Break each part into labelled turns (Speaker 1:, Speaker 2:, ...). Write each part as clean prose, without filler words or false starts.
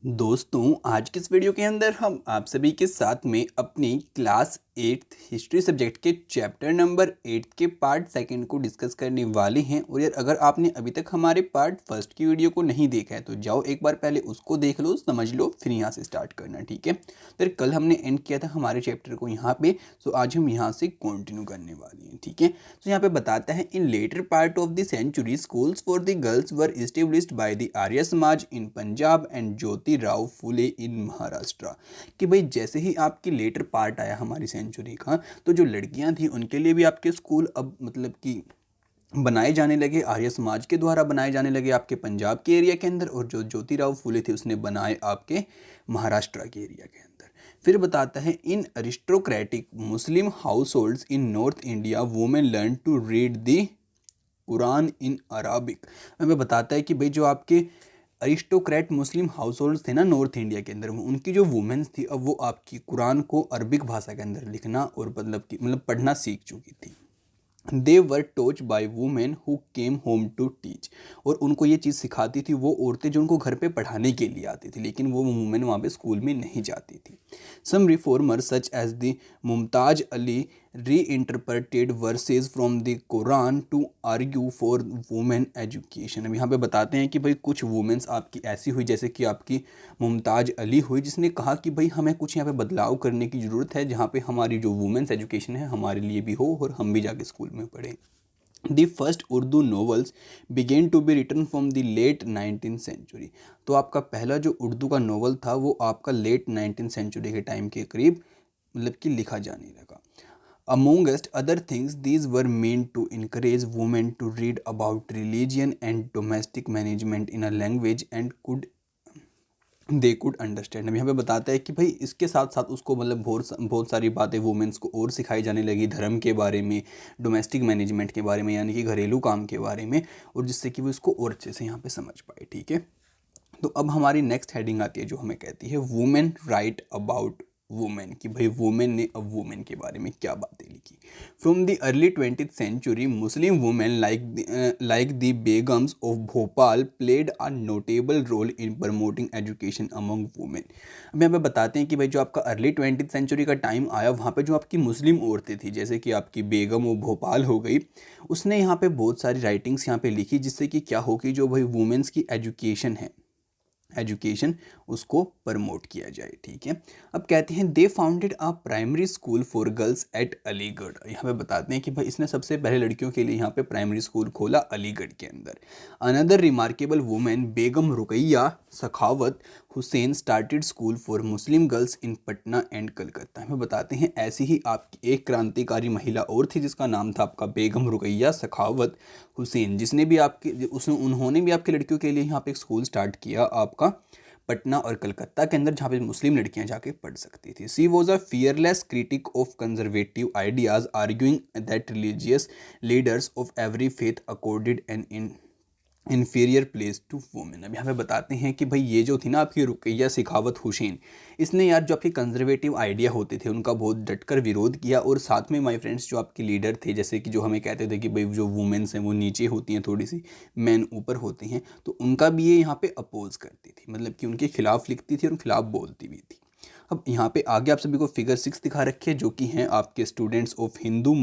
Speaker 1: दोस्तों, आज की इस वीडियो के अंदर हम आप सभी के साथ में अपनी क्लास 8th हिस्ट्री सब्जेक्ट के चैप्टर नंबर 8 के पार्ट सेकंड को डिस्कस करने वाले हैं। और यार, अगर आपने अभी तक हमारे पार्ट फर्स्ट की वीडियो को नहीं देखा है तो जाओ एक बार पहले उसको देख लो, समझ लो, फिर यहाँ से स्टार्ट करना। ठीक है, तो कल हमने एंड किया था हमारे चैप्टर को यहाँ पे, तो आज हम यहाँ से कंटिन्यू करने वाले हैं। ठीक है, तो यहाँ पे बताता है in later part of the century schools for the girls were established by the Arya Samaj in Punjab and Jyoti Rao Phule in Maharashtra. कि भाई जैसे ही आपकी लेटर पार्ट आया हमारी सेंचुरी का, तो जो लड़कियां थी उनके लिए भी आपके स्कूल अब मतलब कि बनाए जाने लगे, आर्य समाज के द्वारा बनाए जाने लगे आपके पंजाब के एरिया के अंदर, और जो ज्योतिराव फुले थे उसने बनाए आपके महाराष्ट्र के एरिया के अंदर। फिर बताता है in aristocratic Muslim households in North India women learn to read the Quran in Arabic. हमें बताता है कि भाई जो आपके अरिस्टोक्रेट मुस्लिम हाउस होल्ड थे ना नॉर्थ इंडिया के अंदर में, उनकी जो वुमेन्स थी अब वो आपकी कुरान को अरबिक भाषा के अंदर लिखना और मतलब पढ़ना सीख चुकी थी। They were taught by women who came home to teach. और उनको ये चीज़ सिखाती थी वो औरतें जो उनको घर पे पढ़ाने के लिए आती थी, लेकिन वो वुमेन वहाँ पे स्कूल में नहीं जाती थी। Some reformer such as the Mumtaz Ali reinterpreted verses from the Quran to argue for women education. अब यहाँ पे बताते हैं कि भाई कुछ वुमेन्स आपकी ऐसी हुई जैसे कि आपकी मुमताज अली हुई, जिसने कहा कि भाई हमें कुछ यहाँ पे बदलाव करने की ज़रूरत है, जहाँ पे हमारी जो वुमेन्स एजुकेशन है हमारे लिए भी हो और हम भी जाके स्कूल में पढ़ें। The first Urdu novels began to be written from the late 19th century. तो आपका पहला जो उर्दू का नॉवल था वो आपका लेट 19th सेंचुरी के टाइम के करीब मतलब कि लिखा जाने लगा। Amongst other things, these were meant to encourage women to read about religion and domestic management in a language and they could understand. अब यहाँ पे बताता है कि भाई इसके साथ साथ उसको मतलब बहुत सारी बातें वुमेंस को और सिखाई जाने लगी, धर्म के बारे में, डोमेस्टिक मैनेजमेंट के बारे में, यानी कि घरेलू काम के बारे में, और जिससे कि वो इसको और अच्छे से यहाँ पे समझ पाए। ठीक है, तो अब हमारी नेक्स्ट हेडिंग आती है जो हमें कहती है वुमेन राइट अबाउट वुमेन। कि भाई वुमेन ने अब वुमेन के बारे में क्या बातें लिखी। From the early 20th century Muslim women like the begums of Bhopal played a notable role in promoting education among women. अब यहाँ पे बताते हैं कि भाई जो आपका अर्ली 20th सेंचुरी का टाइम आया, वहाँ पे जो आपकी मुस्लिम औरतें थी जैसे कि आपकी बेगम ऑफ भोपाल हो गई, उसने यहाँ पे बहुत सारी राइटिंग्स यहाँ पे लिखी, जिससे कि क्या होगी जो भाई वुमेन्स की एजुकेशन उसको प्रमोट किया जाए। ठीक है, अब कहते हैं they founded a primary school for girls at Aligarh. यहाँ पे बताते हैं कि भाई इसने सबसे पहले लड़कियों के लिए यहाँ पे प्राइमरी स्कूल खोला अलीगढ़ के अंदर। Another remarkable women Begum Rukaiya Sakhawat Hussain started school for Muslim girls in Patna and Calcutta. हमें बताते हैं ऐसी ही आपकी एक क्रांतिकारी महिला और थी जिसका नाम था आपका बेगम रुकैया सखावत हुसैन, जिसने भी उन्होंने भी आपकी लड़कियों के लिए यहाँ पे एक स्कूल स्टार्ट किया आपका पटना और कलकत्ता के अंदर, जहाँ पे मुस्लिम लड़कियां जाके पढ़ सकती थी। She was a fearless critic of conservative ideas arguing that religious leaders of every faith accorded an inferior place to women. अब यहाँ पे बताते हैं कि भाई ये जो थी ना आपकी रुकैया सिखावत हुसैन, इसने यार जो आपके कंजर्वेटिव आइडिया होते थे उनका बहुत डटकर विरोध किया, और साथ में माय फ्रेंड्स जो आपके लीडर थे जैसे कि जो हमें कहते थे कि भाई जो वुमेन्स हैं वो नीचे होती हैं थोड़ी सी, मैन ऊपर होते हैं, तो उनका भी ये यहाँ पे अपोज करती थी, मतलब कि उनके खिलाफ लिखती थी और खिलाफ बोलती भी थी। अब यहाँ पे आगे आप सभी को फिगर 6 दिखा रखे जो कि हैं आपके स्टूडेंट्स ऑफ हिंदू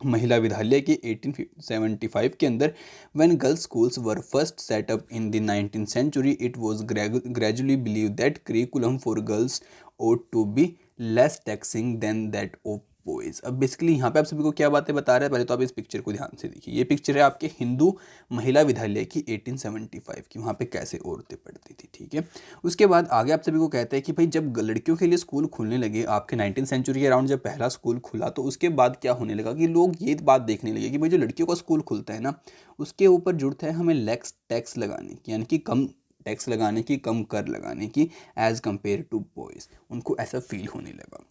Speaker 1: महिला विद्यालय के 1875 के अंदर। When girls schools were first set up in the 19th century it was gradually believe that curriculum for girls ought to be less taxing than that of boys. अब बेसिकली यहाँ पे आप सभी को क्या बातें बता रहे हैं, पहले तो आप इस पिक्चर को ध्यान से देखिए। ये पिक्चर है आपके हिंदू महिला विद्यालय की 1875 की, वहाँ पे कैसे औरतें पढ़ती थी। ठीक है, उसके बाद आगे आप सभी को कहते हैं कि भाई जब लड़कियों के लिए स्कूल खुलने लगे आपके 19th सेंचुरी के अराउंड, जब पहला स्कूल खुला, तो उसके बाद क्या होने लगा कि लोग ये बात देखने लगे कि भाई जो लड़कियों का स्कूल खुलता है ना, उसके ऊपर जरूरत है हमें लेक्स टैक्स लगाने की, यानी कि कम टैक्स लगाने की, कम कर लगाने की, एज कंपेयर टू बॉयज़। उनको ऐसा फील होने लगा।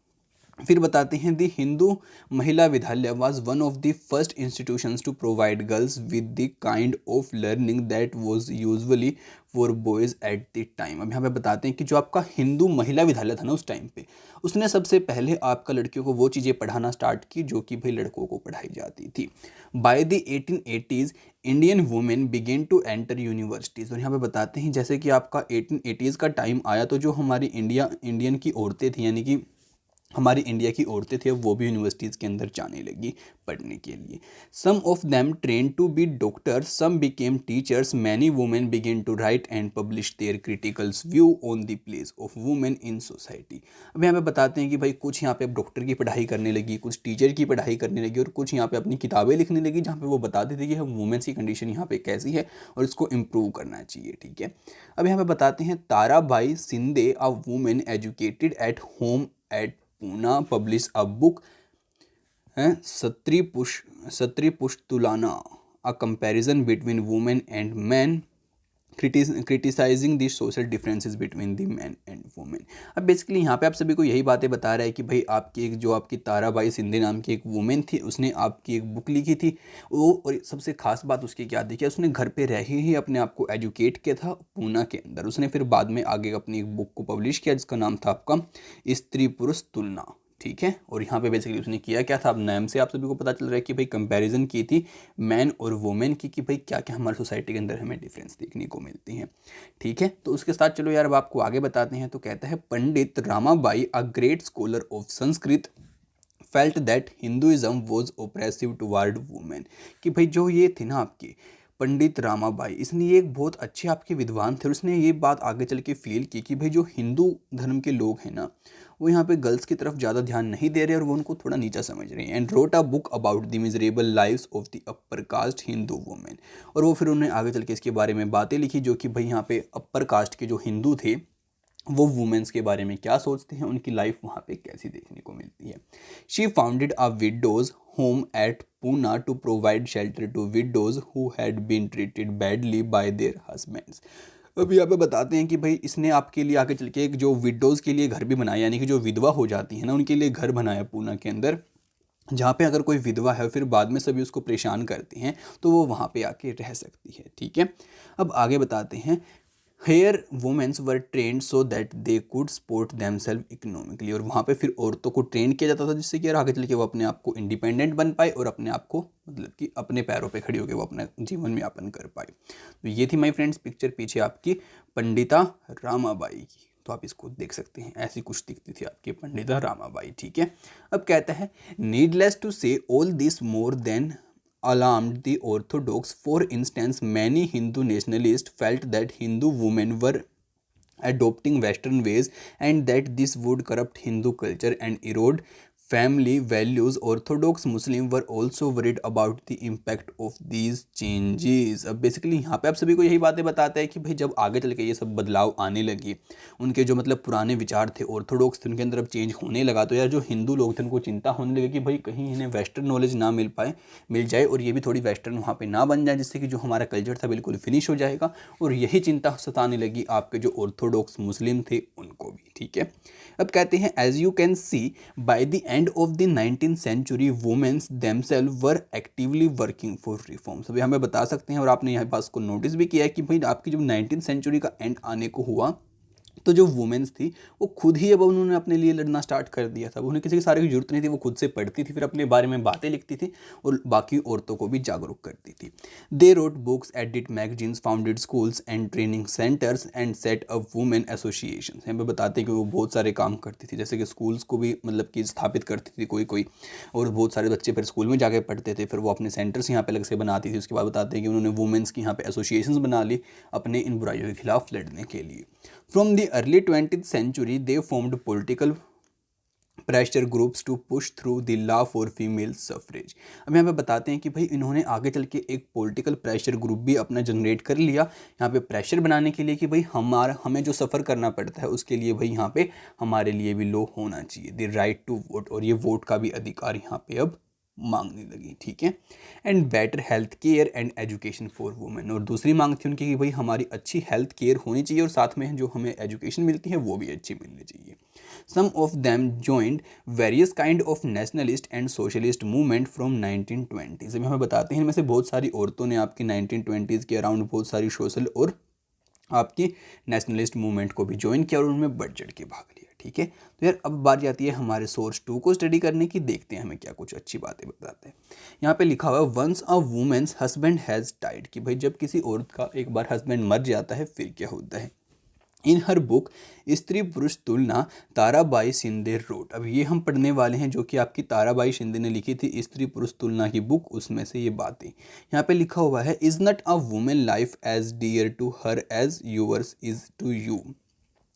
Speaker 1: फिर बताते हैं the Hindu Mahila Vidyalaya was one of the first institutions to provide girls with the kind of learning that was usually for boys at the time. अब यहाँ पे बताते हैं कि जो आपका हिंदू महिला विद्यालय था ना उस टाइम पे, उसने सबसे पहले आपका लड़कियों को वो चीज़ें पढ़ाना स्टार्ट की जो कि भाई लड़कों को पढ़ाई जाती थी। By the 1880s Indian women began to enter universities. और यहाँ पे बताते हैं जैसे कि आपका 1880s का टाइम आया तो जो हमारी इंडियन की औरतें थी, यानी कि हमारी इंडिया की औरतें थी, अब वो भी यूनिवर्सिटीज़ के अंदर जाने लगी पढ़ने के लिए। Some of them train to be doctors, some became teachers, many women began to write and publish their criticals view on the place of women in society. अब यहाँ पे बताते हैं कि भाई कुछ यहाँ पे डॉक्टर की पढ़ाई करने लगी, कुछ टीचर की पढ़ाई करने लगी और कुछ यहाँ पे अपनी किताबें लिखने लगी जहाँ पे वो बताती थी कि हम वुमेन्स की कंडीशन यहाँ पे कैसी है और इसको इम्प्रूव करना चाहिए। ठीक है, अब यहाँ पे बताते हैं Tarabai Shinde, a women educated at home at Poona, publish a book है Stri Purushtulana, a comparison between women and man, criticising the social differences between the man and women. अब बेसिकली यहाँ पे आप सभी को यही बातें बता रहा है कि भाई आपकी एक जो आपकी ताराबाई सिंधे नाम की एक वुमेन थी, उसने आपकी एक बुक लिखी थी वो, और सबसे खास बात उसकी क्या थी कि उसने घर पे रह ही अपने आप को एजुकेट किया था पूना के अंदर। उसने फिर बाद में आगे अपनी एक बुक को पब्लिश किया जिसका नाम था आपका स्त्री पुरुष तुलना। ठीक है, और यहाँ पे बेसिकली उसने किया क्या था, अब नाम से आप सभी को पता चल रहा है कि भाई कंपैरिजन की थी मैन और वुमेन की कि भाई क्या क्या हमारी सोसाइटी के अंदर हमें डिफरेंस देखने को मिलती हैं। ठीक है, तो उसके साथ चलो यार अब आपको आगे बताते हैं। तो कहता है Pandit Ramabai, a great scholar of Sanskrit, felt that Hinduism was oppressive toward women. कि भाई जो ये थी ना आपकी पंडित रामाबाई, इसने ये एक बहुत अच्छे आपके विद्वान थे और उसने ये बात आगे चल के फील की कि भाई जो हिंदू धर्म के लोग हैं ना वो यहाँ पे गर्ल्स की तरफ ज़्यादा ध्यान नहीं दे रहे और वो उनको थोड़ा नीचा समझ रहे हैं। And wrote a book about the miserable lives of the upper cast Hindu women. और वो फिर उन्होंने आगे चल के इसके बारे में बातें लिखी जो कि भाई यहाँ पे अपर कास्ट के जो हिंदू थे वो वुमेन्स के बारे में क्या सोचते हैं, उनकी लाइफ वहाँ पे कैसी देखने को मिलती है। She founded a widows home at Poona to provide shelter to widows who had been treated badly by their husbands. अब यहाँ पे बताते हैं कि भाई इसने आपके लिए आगे चल के एक जो विडोज़ के लिए घर भी बनाया, यानी कि जो विधवा हो जाती है ना उनके लिए घर बनाया पूना के अंदर, जहाँ पे अगर कोई विधवा है फिर बाद में सभी उसको परेशान करते हैं तो वो वहाँ पे आके रह सकती है। ठीक है, अब आगे बताते हैं। Here women's were trained so that they could support themselves economically. और वहाँ पे फिर औरतों को ट्रेन किया जाता था जिससे कि यार आगे चल के वो अपने आप को इंडिपेंडेंट बन पाए और अपने आप को मतलब कि अपने पैरों पे खड़ी होकर वो अपना जीवन में यापन कर पाए। तो ये थी माय फ्रेंड्स पिक्चर पीछे आपकी पंडिता रामाबाई की, तो आप इसको देख सकते हैं, ऐसी कुछ दिखती थी आपकी पंडिता रामाबाई। ठीक है, अब कहता है नीडलेस टू से all this more than alarmed the Orthodox. For instance, many Hindu nationalists felt that Hindu women were adopting Western ways and that this would corrupt Hindu culture and erode family values. Orthodox Muslim were also worried about the impact of these changes. अब basically यहाँ पे आप सभी को यही बातें बताता है कि भाई जब आगे चल के ये सब बदलाव आने लगे, उनके जो मतलब पुराने विचार थे ऑर्थोडॉक्स थे उनके अंदर अब चेंज होने लगा, तो यार जो हिंदू लोग थे उनको चिंता होने लगी कि भाई कहीं इन्हें वेस्टर्न नॉलेज ना मिल जाए और ये भी थोड़ी वेस्टर्न वहाँ पे ना बन जाए, जिससे कि जो हमारा कल्चर था बिल्कुल फिनिश हो जाएगा। और यही चिंता सताने लगी आपके जो ऑर्थोडॉक्स मुस्लिम थे उनको भी। ठीक है, अब कहते हैं as you can see by the end of the 19th century women's themselves were actively working for reforms. अभी हमें बता सकते हैं और आपने यहाँ पास को नोटिस भी किया है कि भाई आपकी जब 19th century का एंड आने को हुआ तो जो वुमेन्स थी वो खुद ही अब उन्होंने अपने लिए लड़ना स्टार्ट कर दिया था। उन्हें किसी के सारे की जरूरत नहीं थी, वो खुद से पढ़ती थी, फिर अपने बारे में बातें लिखती थी और बाकी औरतों को भी जागरूक करती थी। They wrote books, edit magazines, founded schools and training centres and set up women association. हमें बताते हैं कि वो बहुत सारे काम करती थी, जैसे कि स्कूल्स को भी मतलब कि स्थापित करती थी कोई और बहुत सारे बच्चे फिर स्कूल में जाके पढ़ते थे, फिर वो अपने सेंटर्स यहाँ पे अलग से बनाती थी। उसके बाद बताते हैं कि उन्होंने वुमेन्स की यहाँ पे एसोसिएशंस बना ली अपने इन बुराइयों के खिलाफ लड़ने के लिए। From the early 20th century, they formed political pressure groups to push through the law for female suffrage. अब यहाँ पे बताते हैं कि भाई इन्होंने आगे चल के एक पॉलिटिकल प्रेशर ग्रुप भी अपना जनरेट कर लिया यहाँ पे प्रेशर बनाने के लिए कि भाई हमें जो सफ़र करना पड़ता है उसके लिए भाई यहाँ पे हमारे लिए भी लॉ होना चाहिए, द राइट टू वोट, और ये वोट का भी अधिकार यहाँ पे अब मांगने लगी। ठीक है, and better health care and education for women. और दूसरी मांग थी उनकी कि भाई हमारी अच्छी हेल्थ केयर होनी चाहिए और साथ में जो हमें एजुकेशन मिलती है वो भी अच्छी मिलनी चाहिए। Some of them joined various kind of nationalist and socialist movement from 1920s। अभी हमें बताते हैं इनमें से बहुत सारी औरतों ने आपकी 1920s के अराउंड बहुत सारी सोशल और आपकी नेशनलिस्ट मूवमेंट को भी ज्वाइन किया और उनमें बढ़ चढ़ के भाग लिया। ठीक है, तो यार अब बारी आती है हमारे सोर्स 2 को स्टडी करने की। देखते हैं हमें क्या कुछ अच्छी बातें बताते हैं। यहाँ पे लिखा हुआ है once a women's husband has died, कि भाई जब किसी औरत का एक बार हस्बैंड मर जाता है फिर क्या होता है। इन हर बुक स्त्री पुरुष तुलना ताराबाई शिंदे रोट। अब ये हम पढ़ने वाले हैं जो कि आपकी ताराबाई शिंदे ने लिखी थी स्त्री पुरुष तुलना की बुक, उसमें से ये बातें। यहाँ पे लिखा हुआ है is not a women life as dear to her as yours is to you,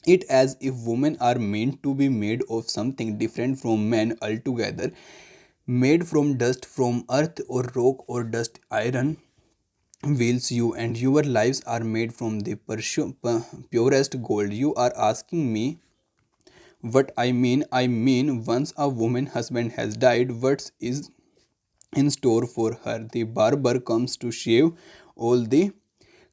Speaker 1: it as if women are meant to be made of something different from men altogether, made from dust from earth or rock or dust iron wheels you, and your lives are made from the purest gold. You are asking me what I mean. I mean once a woman husband has died, what is in store for her? The barber comes to shave all the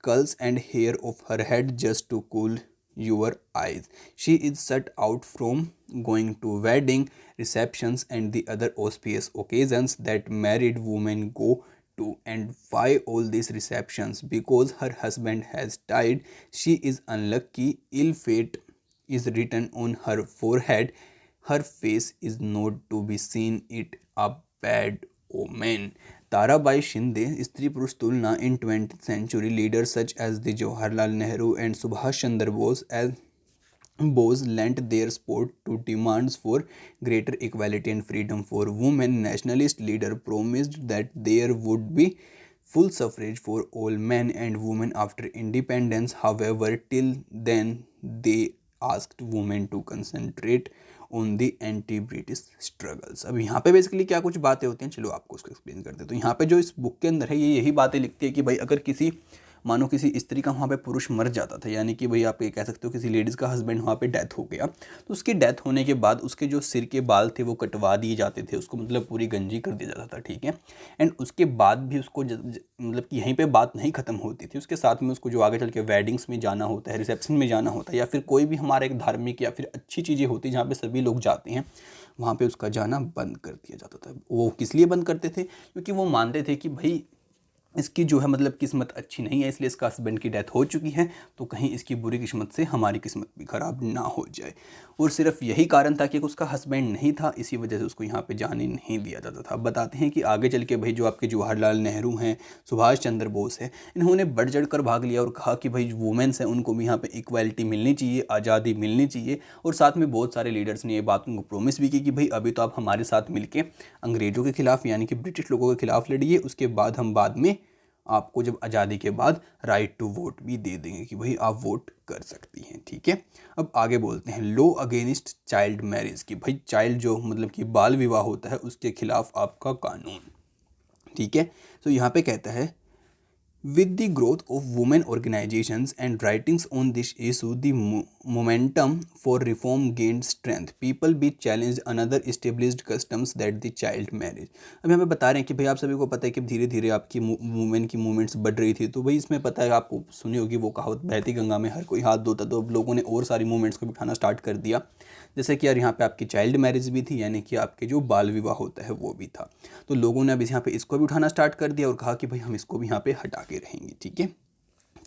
Speaker 1: curls and hair of her head just to cool your eyes. She is shut out from going to wedding receptions and the other auspicious occasions that married women go to. And why all these receptions? Because her husband has died. She is unlucky. Ill fate is written on her forehead. Her face is not to be seen. It a bad omen. Tarabai Shinde, स्त्री पुरुष तुलना in 20th century leaders such as the Jawaharlal Nehru and Subhash Chandra Bose as Bose lent their support to demands for greater equality and freedom for women. Nationalist leader promised that there would be full suffrage for all men and women after independence. However, till then they asked women to concentrate on the anti British struggles. अब यहाँ पे basically क्या कुछ बातें होती हैं, चलो आपको उसको एक्सप्लेन करते हैं। तो यहाँ पे जो इस बुक के अंदर है ये यही बातें लिखती है कि भाई अगर किसी मानो किसी स्त्री का वहाँ पे पुरुष मर जाता था, यानी कि भाई आप ये कह सकते हो किसी लेडीज़ का हस्बैंड वहाँ पे डेथ हो गया, तो उसकी डेथ होने के बाद उसके जो सिर के बाल थे वो कटवा दिए जाते थे, उसको मतलब पूरी गंजी कर दिया जाता था। ठीक है, एंड उसके बाद भी उसको मतलब कि यहीं पे बात नहीं ख़त्म होती थी, उसके साथ में उसको जो आगे चल के वेडिंग्स में जाना होता है, रिसेप्शन में जाना होता है, या फिर कोई भी हमारा एक धार्मिक या फिर अच्छी चीज़ें होती हैं जहाँ पर सभी लोग जाते हैं, वहाँ पर उसका जाना बंद कर दिया जाता था। वो किस लिए बंद करते थे? क्योंकि वो मानते थे कि भाई इसकी जो है मतलब किस्मत अच्छी नहीं है, इसलिए इसका हस्बैंड की डेथ हो चुकी है, तो कहीं इसकी बुरी किस्मत से हमारी किस्मत भी ख़राब ना हो जाए। और सिर्फ यही कारण था कि उसका हस्बैंड नहीं था, इसी वजह से उसको यहाँ पे जाने नहीं दिया जाता था। बताते हैं कि आगे चल के भाई जो आपके जवाहरलाल नेहरू हैं, सुभाष चंद्र बोस हैं, इन्होंने बढ़ चढ़ कर भाग लिया और कहा कि भाई वुमेन्स हैं उनको भी यहाँ पर इक्वालिटी मिलनी चाहिए, आज़ादी मिलनी चाहिए। और साथ में बहुत सारे लीडर्स ने ये बात उनको प्रोमिस भी की कि भाई अभी तो आप हमारे साथ मिलके अंग्रेज़ों के खिलाफ यानी कि ब्रिटिश लोगों के खिलाफ लड़िए, उसके बाद हम बाद में आपको जब आज़ादी के बाद राइट टू वोट भी दे देंगे कि भाई आप वोट कर सकती हैं। ठीक है, अब आगे बोलते हैं लॉ अगेंस्ट चाइल्ड मैरिज, की भाई चाइल्ड जो मतलब कि बाल विवाह होता है उसके खिलाफ आपका कानून। ठीक है, तो यहाँ पे कहता है with the growth of women organizations and writings on this issue, the momentum for reform gained strength. People be challenged another established customs that the child marriage. अब हमें बता रहे हैं कि भाई आप सभी को पता है कि धीरे धीरे आपकी वुमेन की मूवमेंट्स बढ़ रही थी, तो भाई इसमें पता है आपको सुनी होगी वो कहावत बहती गंगा में हर कोई हाथ धोता, तो अब लोगों ने और सारी मूवमेंट्स को भी उठाना स्टार्ट कर दिया। जैसे कि यार यहाँ पे आपकी चाइल्ड मैरिज भी थी, यानी कि आपके जो बाल विवाह होता है वो भी था, तो लोगों ने अब यहाँ पे इसको भी उठाना स्टार्ट कर दिया और कहा कि भाई हम इसको भी यहाँ पे हटा के रहेंगे। ठीक है,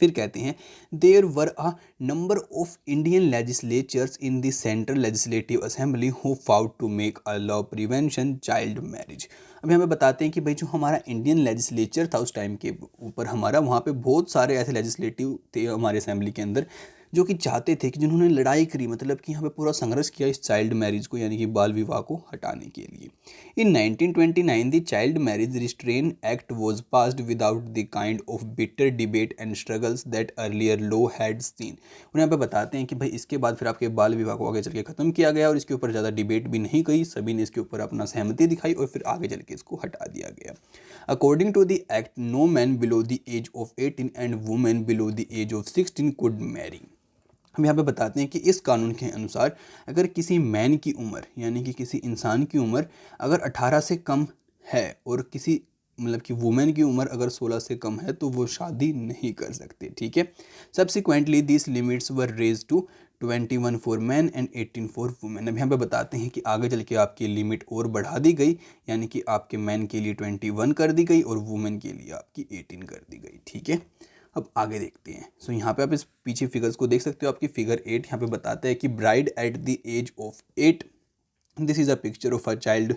Speaker 1: फिर कहते हैं there were a number of Indian legislatures in the central legislative assembly who fought to make a law prevention child marriage. अभी हमें बताते हैं कि भाई जो हमारा इंडियन लेजिस्लेचर था उस टाइम के ऊपर हमारा, वहाँ पे बहुत सारे ऐसे लेजिस्लेटिव थे हमारे असेंबली के अंदर जो कि चाहते थे कि जिन्होंने लड़ाई करी, मतलब कि यहाँ पे पूरा संघर्ष किया इस चाइल्ड मैरिज को यानी कि बाल विवाह को हटाने के लिए। इन 1929 the child marriage restrain act was passed without the kind of bitter debate and struggles that earlier law had seen. उन्हें यहाँ पे बताते हैं कि भाई इसके बाद फिर आपके बाल विवाह को आगे चल के ख़त्म किया गया और इसके ऊपर ज़्यादा डिबेट भी नहीं गई, सभी ने इसके ऊपर अपना सहमति दिखाई और फिर आगे चल के इसको हटा दिया गया। According to the act no man below the age of 18 and women below the age of 16 could marry. हम यहाँ पे बताते हैं कि इस कानून के अनुसार अगर किसी मैन की उम्र यानी कि किसी इंसान की उम्र अगर 18 से कम है और किसी मतलब कि वुमेन की उम्र अगर 16 से कम है तो वो शादी नहीं कर सकते। ठीक है, subsequently this limits were raise to 21 for man and 18 for women. अब यहाँ पे बताते हैं कि आगे चल के आपकी लिमिट और बढ़ा दी गई, यानी कि आपके मैन के लिए 21 कर दी गई और वुमेन के लिए आपकी 18 कर दी गई। ठीक है, अब आगे देखते हैं। सो यहाँ पे आप इस पीछे फिगर्स को देख सकते हो। आपकी फिगर 8 यहाँ पे बताता है कि bride at the age of 8, this is a picture of a child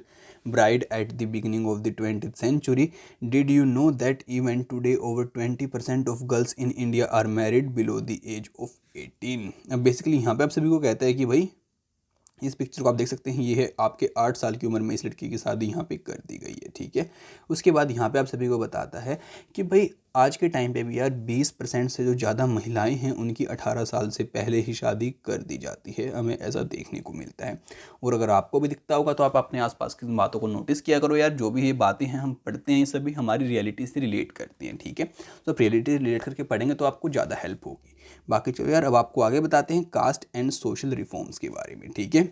Speaker 1: bride at the beginning of the 20th century. Did you know that even today over 20% of girls in India are married below the age of 18? अब basically यहाँ पे आप सभी को कहता है कि भाई इस पिक्चर को आप देख सकते हैं, ये है आपके 8 साल की उम्र में इस लड़की की शादी यहाँ पे कर दी गई है। ठीक है, उसके बाद यहाँ पे आप सभी को बताता है कि भाई आज के टाइम पे भी यार 20% से जो ज़्यादा महिलाएं हैं उनकी 18 साल से पहले ही शादी कर दी जाती है, हमें ऐसा देखने को मिलता है। और अगर आपको भी दिखता होगा तो आप अपने आसपास की बातों को नोटिस किया करो यार, जो भी ये बातें हैं हम पढ़ते हैं, सभी हमारी रियलिटी से रिलेट करती हैं। ठीक है, तो रियलिटी से रिलेट करके पढ़ेंगे तो आपको ज़्यादा हेल्प होगी। बाकी चलो यार, अब आपको आगे बताते हैं कास्ट एंड सोशल रिफॉर्म्स के बारे में। ठीक है,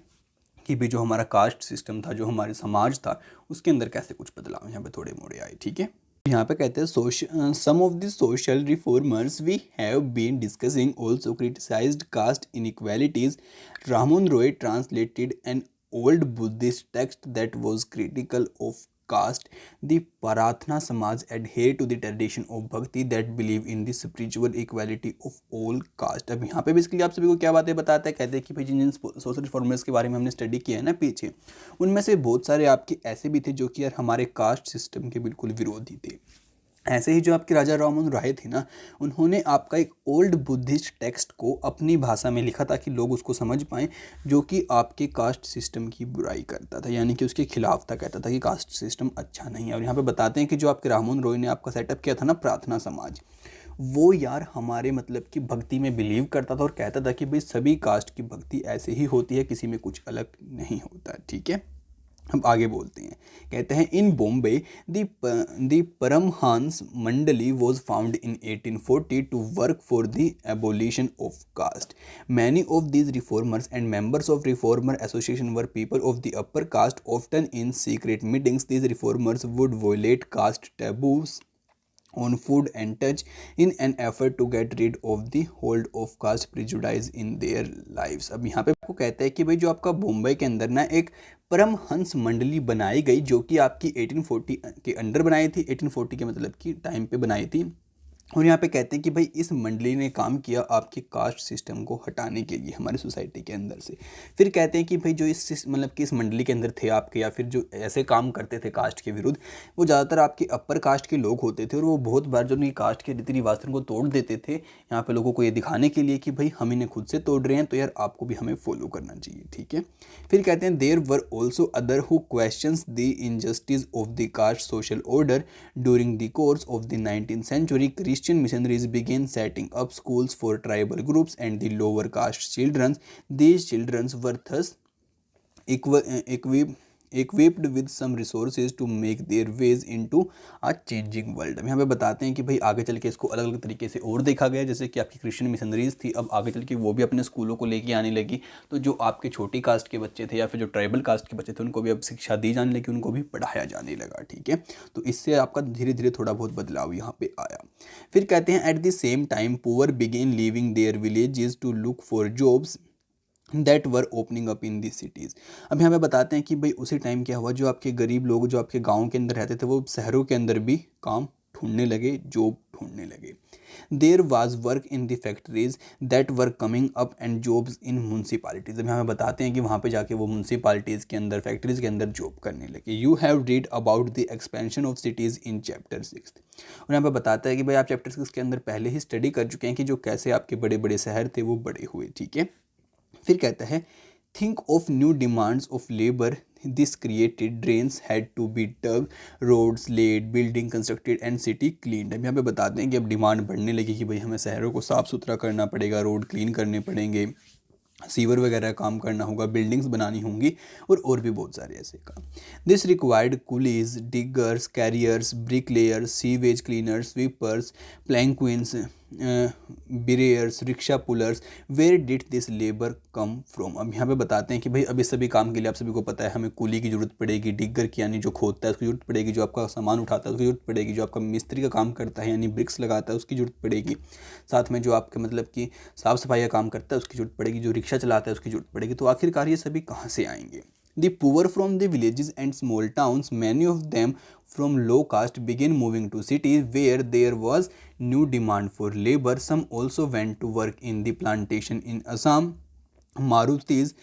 Speaker 1: कि भी जो हमारा कास्ट सिस्टम था, जो हमारे समाज था, उसके अंदर कैसे कुछ बदलाव यहाँ पे थोड़े मोड़े आए। ठीक है, यहाँ पे कहते हैं some of the social reformers we have been discussing also criticised caste inequalities. Rammohan Roy translated an old Buddhist text that was critical of caste. The Parathna Samaj adhere to the tradition of bhakti that believe in the spiritual equality of all caste. अब यहाँ पे basically आप सभी को क्या बातें बताता है, कहते हैं कि भाई जिन जिन सोशल रिफॉर्मर्स के बारे में हमने स्टडी किया है ना पीछे, उनमें से बहुत सारे आपके ऐसे भी थे जो कि यार हमारे कास्ट सिस्टम के बिल्कुल विरोधी थे। ऐसे ही जो आपके राजा राममोहन राय थे ना, उन्होंने आपका एक ओल्ड बुद्धिस्ट टेक्स्ट को अपनी भाषा में लिखा ताकि लोग उसको समझ पाएँ, जो कि आपके कास्ट सिस्टम की बुराई करता था, यानी कि उसके खिलाफ था, कहता था कि कास्ट सिस्टम अच्छा नहीं है। और यहाँ पे बताते हैं कि जो आपके राममोहन रॉय ने आपका सेटअप किया था ना प्रार्थना समाज, वो यार हमारे मतलब कि भक्ति में बिलीव करता था और कहता था कि भाई सभी कास्ट की भक्ति ऐसे ही होती है, किसी में कुछ अलग नहीं होता। ठीक है, अब आगे बोलते हैं, कहते हैं इन Bombay the Paramhans Mandali was found in 1840 to work for the abolition of caste. Many of these reformers and members of reformer association were people of the upper caste, often in secret meetings these reformers would violate caste taboos on food and touch in an effort to get rid of the hold of caste prejudice in their lives। अब यहाँ पे आपको कहता है कि भाई जो आपका मुंबई के अंदर ना एक परमहंस मंडली बनाई गई, जो कि आपकी 1840 के अंडर बनाई थी, 1840 के मतलब कि टाइम पे बनाई थी। और यहाँ पे कहते हैं कि भाई इस मंडली ने काम किया आपके कास्ट सिस्टम को हटाने के लिए हमारी सोसाइटी के अंदर से। फिर कहते हैं कि भाई जो इस मतलब कि इस मंडली के अंदर थे आपके, या फिर जो ऐसे काम करते थे कास्ट के विरुद्ध, वो ज़्यादातर आपके अपर कास्ट के लोग होते थे, और वो बहुत बार जो उनकी कास्ट के रीति रिवाज को तोड़ देते थे, यहाँ पे लोगों को ये दिखाने के लिए कि भाई हम इन्हें खुद से तोड़ रहे हैं, तो यार आपको भी हमें फॉलो करना चाहिए। ठीक है, फिर कहते हैं there were also other who questions the injustice of the caste social order during the course of the 19th century। Christian missionaries began setting up schools for tribal groups and the lower caste children. These children were thus equipped with some resources to make their ways into a changing world। अब यहाँ पे बताते हैं कि भाई आगे चल के इसको अलग अलग तरीके से और देखा गया, जैसे कि आपकी क्रिश्चियन मिशनरीज थी, अब आगे चल के वो भी अपने स्कूलों को लेके आने लगी, तो जो आपके छोटी कास्ट के बच्चे थे या फिर जो ट्राइबल कास्ट के बच्चे थे उनको भी अब शिक्षा दी जाने लगी, उनको भी पढ़ाया जाने लगा। ठीक है, तो इससे आपका धीरे धीरे थोड़ा बहुत बदलाव यहाँ पे आया। फिर कहते हैं at the same time poor began leaving their villages to look for jobs that were opening up in the cities. अब यहाँ पे बताते हैं कि भाई उसी टाइम क्या हुआ, जो आपके गरीब लोग जो आपके गांव के अंदर रहते थे वो शहरों के अंदर भी काम ढूंढने लगे, जॉब ढूंढने लगे। There was work in the factories that were coming up and jobs in municipalities. अब हमें बताते हैं कि वहाँ पे जाके वो म्यूनसिपालिटीज़ के अंदर, फैक्ट्रीज़ के अंदर जॉब करने लगे। You have read about the expansion of cities in chapter 6। और यहाँ पे बताता है कि भाई आप चैप्टर 6 के अंदर पहले ही स्टडी कर चुके हैं कि जो कैसे आपके बड़े बड़े शहर थे वो बड़े हुए। ठीक है, फिर कहता है think of new demands of labour this created drains had to be dug, roads laid, building constructed and city cleaned. अब यहाँ पे बताते हैं कि अब डिमांड बढ़ने लगी कि भाई हमें शहरों को साफ़ सुथरा करना पड़ेगा, रोड क्लीन करने पड़ेंगे, सीवर वगैरह काम करना होगा, बिल्डिंग्स बनानी होंगी और भी बहुत सारे ऐसे काम। This required coolies, diggers, carriers, brick layers, sewage cleaners, sweepers, palanquins, bearers, rickshaw pullers, where did this labour come from. अब यहाँ पे बताते हैं कि भाई अभी सभी काम के लिए आप सभी को पता है हमें कूली की जरूरत पड़ेगी, डिग्गर की यानी जो खोदता है उसकी जरूरत पड़ेगी, जो आपका सामान उठाता है उसकी जरूरत पड़ेगी, जो आपका मिस्त्री का काम करता है यानी ब्रिक्स लगाता है उसकी जरूरत पड़ेगी, साथ में जो आपके मतलब कि साफ़ सफाई का काम करता है उसकी जरूरत पड़ेगी, जो रिक्शा चलाता है उसकी जरूरत पड़ेगी। तो आखिरकार ये सभी कहाँ से आएंगे? The poor from the villages and small towns, many of them from low caste, began moving to cities where there was new demand for labor. Some also went to work in the plantation in Assam, Marutis,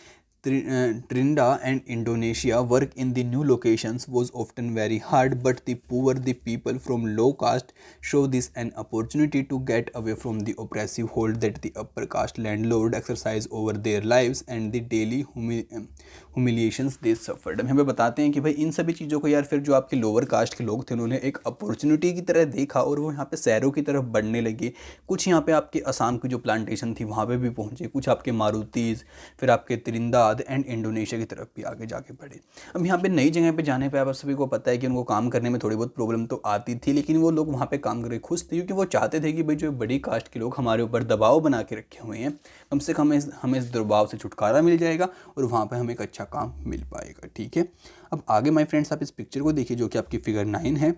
Speaker 1: Trinidad and Indonesia. Work in the new locations was often very hard, but the poor, the people from low caste, show this an opportunity to get away from the oppressive hold that the upper caste landlord exercise over their lives and the daily humiliations they suffered। हम हमें बताते हैं कि भाई इन सभी चीज़ों को यार फिर जो आपके लोअर कास्ट के लोग थे उन्होंने एक अपॉर्चुनिटी की तरह देखा और वो यहाँ पे शहरों की तरफ बढ़ने लगे। कुछ यहाँ पे आपके असम की जो प्लांटेशन थी वहाँ पे भी पहुँचे, कुछ आपके मारुतीज, फिर आपके त्रिंदाद एंड इंडोनेशिया की तरफ भी आगे जाके बढ़े। अब यहाँ पे नई जगह पे जाने पे आप सभी को पता है कि उनको काम करने में थोड़ी बहुत प्रॉब्लम तो आती थी, लेकिन वो लोग वहाँ पे काम करके खुश थे क्योंकि वो चाहते थे कि भाई जो बड़ी कास्ट के लोग हमारे ऊपर दबाव बना के रखे हुए हैं, कम से कम हमें इस दबाव से छुटकारा मिल जाएगा और वहाँ पर हमें एक अच्छा काम मिल पाएगा। ठीक है, अब आगे माय फ्रेंड्स आप इस पिक्चर को देखिए जो कि आपकी फिगर 9 है।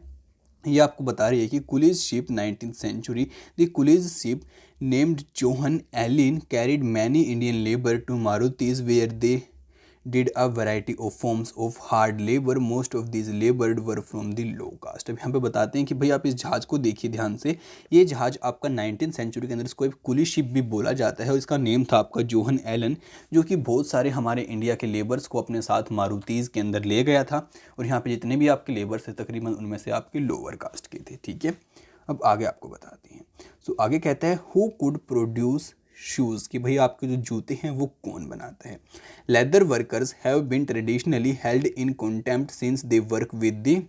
Speaker 1: ये आपको बता रही है कि coolies ship 19th century, the coolies ship named Johan Allen carried many Indian labour to Mauritius where they did a variety of forms of hard labor. Most of these labored were from the low caste। अब यहाँ पे बताते हैं कि भाई आप इस जहाज़ को देखिए ध्यान से, ये जहाज़ आपका 19th century के अंदर इसको एक कुली शिप भी बोला जाता है और इसका नेम था आपका जोहन एलन, जो कि बहुत सारे हमारे इंडिया के लेबर्स को अपने साथ मारुतीज़ के अंदर ले गया था और यहाँ पे जितने भी आपके लेबर्स थे तकरीबन उनमें से आपके लोअर कास्ट के थे। ठीक है, अब आगे आपको बताते हैं। सो आगे कहता है हु कुड प्रोड्यूस शूज़, कि भाई आपके जो जूते हैं वो कौन बनाता है। Leather workers have been traditionally held in contempt since they work with the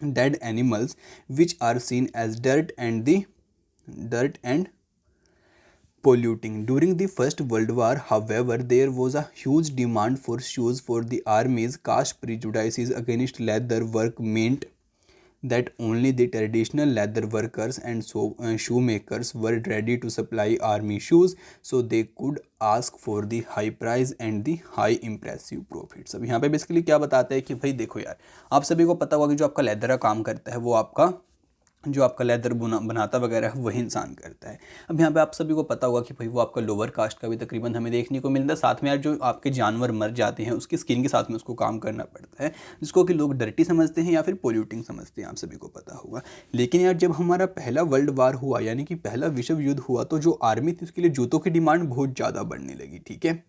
Speaker 1: dead animals which are seen as dirt and polluting. During the First World War, however, there was a huge demand for shoes for the armies. Caste prejudices against leather work meant that only the traditional leather workers and shoemakers were ready to supply army shoes, so they could ask for the high price and the high impressive profits। अब यहाँ पे basically क्या बताता है कि भाई देखो यार, आप सभी को पता होगा कि जो आपका लेदर का काम करता है वो आपका जो आपका लेदर बनाता वगैरह है वही इंसान करता है। अब यहाँ पे आप सभी को पता होगा कि भाई वो आपका लोअर कास्ट का भी तकरीबन हमें देखने को मिलता है। साथ में यार जो आपके जानवर मर जाते हैं उसकी स्किन के साथ में उसको काम करना पड़ता है, जिसको कि लोग डर्टी समझते हैं या फिर पोल्यूटिंग समझते हैं, आप सभी को पता होगा। लेकिन यार जब हमारा पहला वर्ल्ड वार हुआ यानी कि पहला विश्व युद्ध हुआ तो जो आर्मी थी उसके लिए जूतों की डिमांड बहुत ज़्यादा बढ़ने लगी। ठीक है,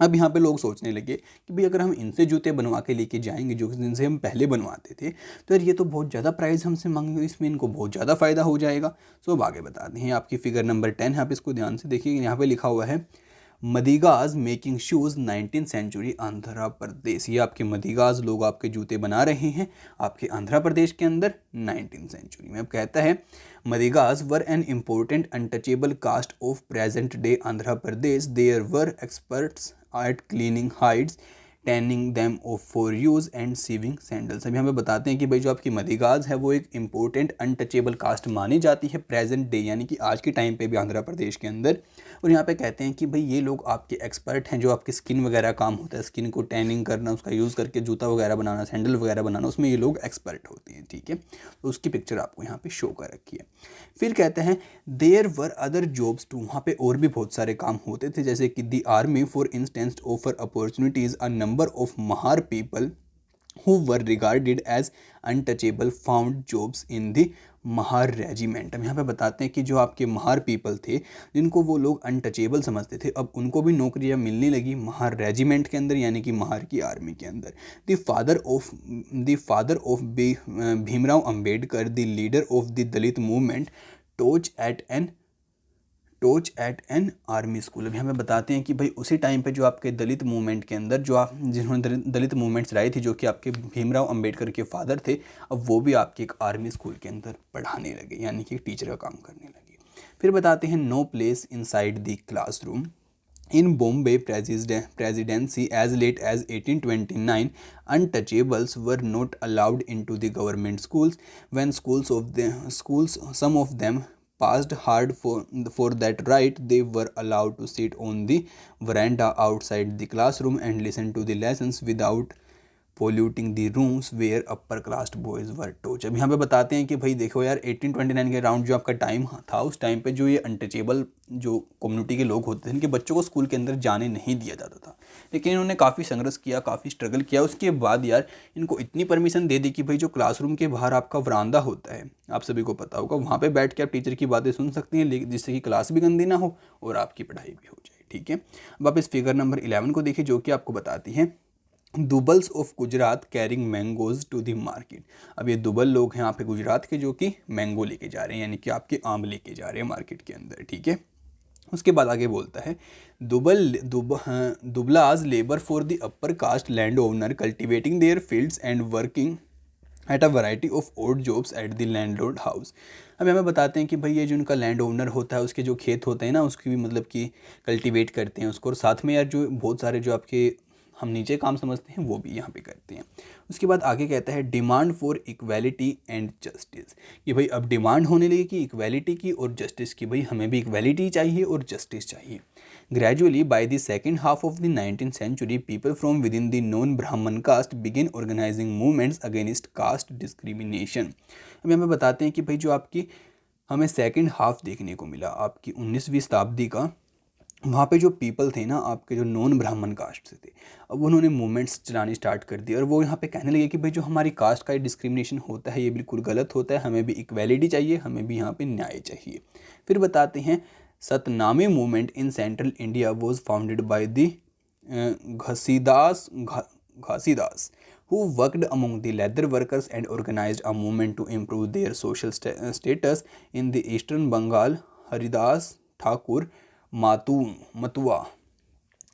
Speaker 1: अब यहाँ पे लोग सोचने लगे कि भाई अगर हम इनसे जूते बनवा के लेके जाएंगे जो जिनसे हम पहले बनवाते थे तो यार ये तो बहुत ज़्यादा प्राइस हमसे मांगेंगे, इसमें इनको बहुत ज़्यादा फ़ायदा हो जाएगा। सो अब आगे बताते हैं आपकी फिगर नंबर 10 है, आप इसको ध्यान से देखिए। यहाँ पे लिखा हुआ है Madigas making shoes 19th century Andhra Pradesh. ये आपके मदिगाज लोग आपके जूते बना रहे हैं आपके आंध्र प्रदेश के अंदर 19th century में। अब कहता है Madigas were an important untouchable caste of present day Andhra Pradesh. They were experts at cleaning hides, tanning them off for use and sewing sandals. अभी हमें बताते हैं कि भाई जो आपकी मदिगाज है वो एक इंपॉर्टेंट अनटचेबल कास्ट मानी जाती है प्रेजेंट डे यानी कि आज के टाइम पे भी आंध्र प्रदेश के अंदर। और यहाँ पे कहते हैं कि भाई ये लोग आपके एक्सपर्ट हैं, जो आपकी स्किन वगैरह काम होता है, स्किन को टैनिंग करना, उसका यूज़ करके जूता वगैरह बनाना, सैंडल वगैरह बनाना, उसमें ये लोग एक्सपर्ट होते हैं। ठीक है, तो उसकी पिक्चर आपको यहाँ पे शो कर रखी है। फिर कहते हैं there were other jobs too, वहाँ पे और भी बहुत सारे काम होते थे जैसे कि the army for instance offer opportunities a number of Mahar people who were regarded as untouchable found jobs in the Mahar regiment. अब यहाँ पे बताते हैं कि जो आपके महार पीपल थे जिनको वो लोग अनटचेबल समझते थे अब उनको भी नौकरियाँ मिलने लगी महार रेजिमेंट के अंदर यानी कि महार की आर्मी के अंदर। The father of Bhimrao Ambedkar, the leader of the Dalit movement, taught at an army school. अब हमें बताते हैं कि भाई उसी टाइम पे जो आपके दलित मूवमेंट के अंदर जिन्होंने दलित मूवमेंट चलाई थी जो कि आपके भीमराव अंबेडकर के फादर थे, अब वो भी आपके एक आर्मी स्कूल के अंदर पढ़ाने लगे यानी कि टीचर का काम करने लगे। फिर बताते हैं no place inside the classroom. In Bombay presidency as late as 1829, untouchables were not allowed into the government schools. When some of them passed hard for that right, they were allowed to sit on the veranda outside the classroom and listen to the lessons without polluting the rooms where upper class boys were tortured. अब यहाँ पे बताते हैं कि भाई देखो यार 1829 के अराउंड जो आपका टाइम था, उस टाइम पे जो ये अनटचेबल जो कम्युनिटी के लोग होते थे, इनके बच्चों को स्कूल के अंदर जाने नहीं दिया जाता था। लेकिन इन्होंने काफ़ी संघर्ष किया, काफ़ी स्ट्रगल किया। उसके बाद यार इनको इतनी परमिशन दे दी कि भाई जो क्लासरूम के बाहर आपका वरांदा होता है, आप सभी को पता होगा, वहाँ पर बैठ के आप टीचर की बातें सुन सकती हैं, लेकिन जिससे कि क्लास भी गंदी ना हो और आपकी पढ़ाई भी हो जाए। ठीक है, अब आप इस फिगर नंबर 11 को देखिए, जो कि आपको बताती है Dublas of Gujarat carrying mangoes to the market. अब ये दुबल लोग हैं यहाँ पे गुजरात के, जो कि मैंगो लेके जा रहे हैं, यानी कि आपके आम लेके जा रहे हैं मार्केट के अंदर। ठीक है, उसके बाद आगे बोलता है Dublas labour for the upper caste land owner cultivating their fields and working at a variety of odd jobs at the landlord house. अब हमें बताते हैं कि भाई ये जो उनका लैंड ओनर होता है, उसके जो खेत होते हैं ना, उसकी भी मतलब कि कल्टिवेट करते हैं उसको, और साथ में यार जो बहुत सारे जो आपके हम नीचे काम समझते हैं वो भी यहाँ पे करते हैं। उसके बाद आगे कहता है demand for equality and justice, कि भाई अब डिमांड होने लगी कि इक्वालिटी की और जस्टिस की, भाई हमें भी इक्वालिटी चाहिए और जस्टिस चाहिए। Gradually by the second half of the 19th century people from within the non Brahmin caste begin organising movements against caste discrimination. अब हमें बताते हैं कि भाई जो आपकी हमें सेकेंड हाफ देखने को मिला आपकी 19वीं शताब्दी का, वहाँ पे जो पीपल थे ना आपके जो नॉन ब्राह्मण कास्ट से थे, अब उन्होंने मूवमेंट्स चलानी स्टार्ट कर दी और वो यहाँ पे कहने लगे कि भाई जो हमारी कास्ट का डिस्क्रिमिनेशन होता है ये बिल्कुल गलत होता है, हमें भी इक्वालिटी चाहिए, हमें भी यहाँ पे न्याय चाहिए। फिर बताते हैं Satnami movement in central India was founded by the Ghasidas who worked among the leather workers and organized a movement to improve their social status in the eastern Bengal. Haridas Thakur Matua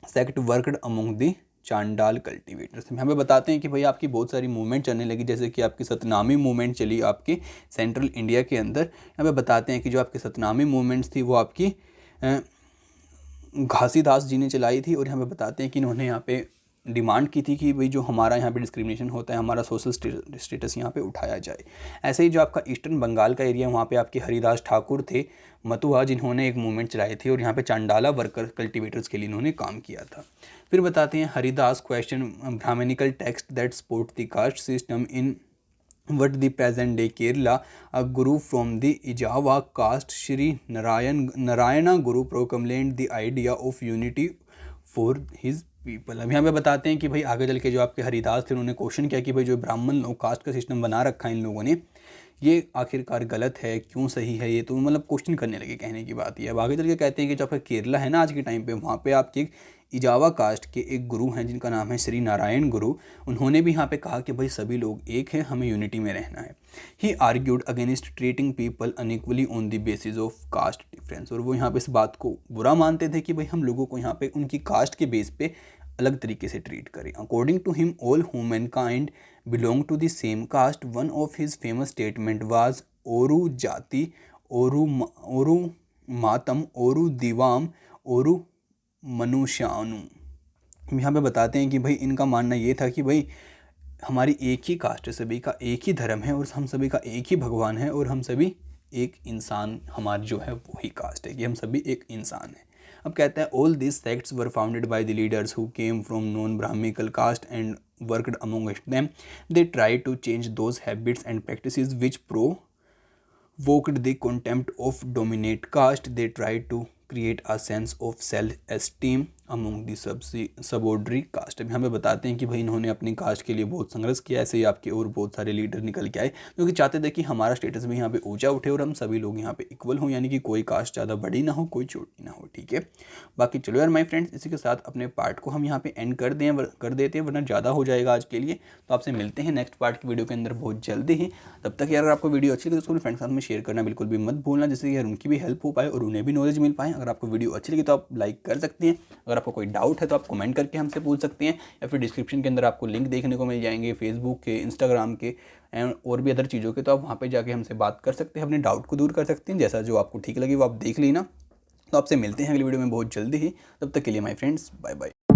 Speaker 1: sect worked among the चांडाल cultivators. हमें बताते हैं कि भाई आपकी बहुत सारी movement चलने लगी, जैसे कि आपकी सतनामी मूवमेंट चली आपके सेंट्रल इंडिया के अंदर। हमें बताते हैं कि जो आपकी सतनामी मूवमेंट्स थी वो आपकी घासीदास जी ने चलाई थी, और यहाँ पे बताते हैं कि इन्होंने यहाँ पे डिमांड की थी कि भाई जो हमारा यहाँ पे डिस्क्रिमिनेशन होता है, हमारा सोशल स्टेटस यहाँ पे उठाया जाए। ऐसे ही जो आपका ईस्टर्न बंगाल का एरिया, वहाँ पे आपके हरिदास ठाकुर थे मतुआ, जिन्होंने एक मूवमेंट चलाई थी और यहाँ पे चांडाला वर्कर कल्टिवेटर्स के लिए इन्होंने काम किया था। फिर बताते हैं Haridas question Brahmanical text that support the caste system in what the present day Kerala. A guru from the Ezhava caste Shri Narayana Guru proclaimed the idea of unity for his people. अब यहाँ पे बताते हैं कि भाई आगे चल के जो आपके हरिदास थे उन्होंने क्वेश्चन किया कि भाई जो ब्राह्मण लोग कास्ट का सिस्टम बना रखा है इन लोगों ने, ये आखिरकार गलत है, क्यों सही है ये, तो मतलब क्वेश्चन करने लगे, कहने की बात ये। अब आगे चल के कहते हैं कि जो आपका केरला है ना आज के टाइम पे, वहाँ पे आपके इजावा कास्ट के एक गुरु हैं जिनका नाम है श्री नारायण गुरु। उन्होंने भी यहाँ पे कहा कि भाई सभी लोग एक हैं, हमें यूनिटी में रहना है। He argued against treating people unequally on the basis of caste difference, और वो यहाँ पे इस बात को बुरा मानते थे कि भाई हम लोगों को यहाँ पे उनकी कास्ट के बेस पे अलग तरीके से ट्रीट करें। According to him all humankind belong to the same caste. One of his famous statement was ओरू जाति ओरू मातम ओरू दीवाम ओरू मनुष्यानु। यहाँ पे बताते हैं कि भाई इनका मानना ये था कि भाई हमारी एक ही कास्ट है, सभी का एक ही धर्म है और हम सभी का एक ही भगवान है और हम सभी एक इंसान, हमारी जो है वही कास्ट है कि हम सभी एक इंसान हैं। अब कहता है all this sects were founded by the leaders who came from non Brahmical caste and worked amongst them. They try to change those habits and practices which provoked the contempt of dominate caste. They try to create a sense of self esteem among the subordinary caste. अभी हमें बताते हैं कि भाई इन्होंने अपनी cast के लिए बहुत संघर्ष किया। ऐसे ही आपके और बहुत सारे लीडर निकल के आए जो कि चाहते थे कि हमारा स्टेटस भी यहाँ पे ऊंचा उठे और हम सभी लोग यहाँ पे इक्वल हों, यानी कि कोई कास्ट ज़्यादा बड़ी ना हो, कोई छोटी ना हो। ठीक है, बाकी चलो यार माय फ्रेंड्स, इसी के साथ अपने पार्ट को हम यहाँ पे एंड कर देते हैं, वरना ज़्यादा हो जाएगा आज के लिए। तो आपसे मिलते हैं नेक्स्ट पार्ट की वीडियो के अंदर बहुत जल्दी ही। तब तक यार अगर आपको वीडियो अच्छी लगी तो उसको फ्रेंड्स के साथ में शेयर करना बिल्कुल भी मत भूलना, जिससे यार उनकी भी हेल्प हो पाए और उन्हें भी नॉलेज मिल पाए। अगर आपको वीडियो अच्छी लगी तो आप लाइक कर सकते हैं। अगर आपको कोई डाउट है तो आप कमेंट करके हमसे पूछ सकते हैं, या फिर डिस्क्रिप्शन के अंदर आपको लिंक देखने को मिल जाएंगे फेसबुक के, इंस्टाग्राम के एंड और भी अदर चीज़ों के। तो आप वहाँ पे जाके हमसे बात कर सकते हैं, अपने डाउट को दूर कर सकते हैं। जैसा जो आपको ठीक लगे वो आप देख लेना। तो आपसे मिलते हैं अगली वीडियो में बहुत जल्दी ही। तब तक के लिए माय फ्रेंड्स, बाय बाय।